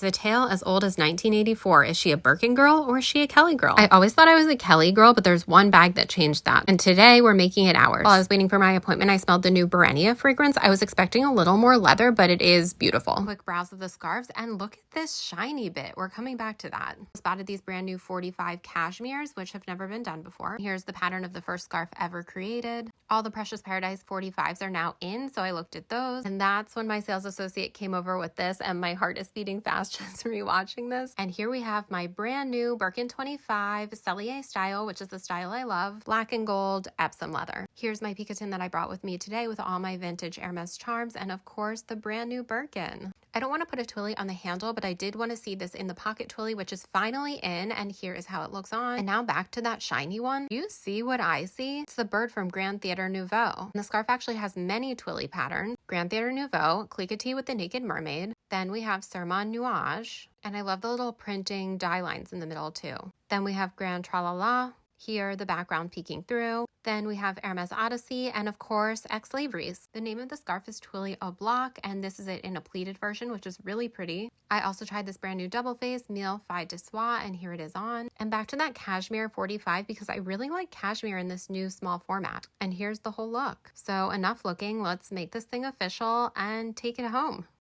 It's a tale as old as 1984. Is she a Birkin girl or is she a Kelly girl? I always thought I was a Kelly girl, but there's one bag that changed that. And today we're making it ours. While I was waiting for my appointment, I smelled the new Vernie fragrance. I was expecting a little more leather, but it is beautiful. Quick browse of the scarves and look at this shiny bit. We're coming back to that. I spotted these brand new 45 cashmeres, which have never been done before. Here's the pattern of the first scarf ever created. All the Precious Paradise 45s are now in, so I looked at those. And that's when my sales associate came over with this, and my heart is beating fast just rewatching this. And here we have my brand new Birkin 25 Sellier style, which is the style I love. Black and gold Epsom leather. Here's my Picotin that I brought with me today with all my vintage Hermes charms, and of course the brand new Birkin. I don't want to put a Twilly on the handle, but I did want to see this in the pocket Twilly, which is finally in, and here is how it looks on. And now back to that shiny one. You see what I see? It's the bird from Grand Theatre Nouveau. And the scarf actually has many Twilly patterns. Grand Theatre Nouveau, cliquetis with the naked mermaid. Then we have Sermon Nuage, and I love the little printing die lines in the middle too. Then we have Grand Tralala. Here, the background peeking through. Then we have Hermes Odyssey, and of course, Ex-Laveries. The name of the scarf is Twilly au Bloc, and this is it in a pleated version, which is really pretty. I also tried this brand new double face, Mille Feuilles de Soie, and here it is on. And back to that Cashmere 45, because I really like cashmere in this new small format. And here's the whole look. So enough looking, let's make this thing official and take it home.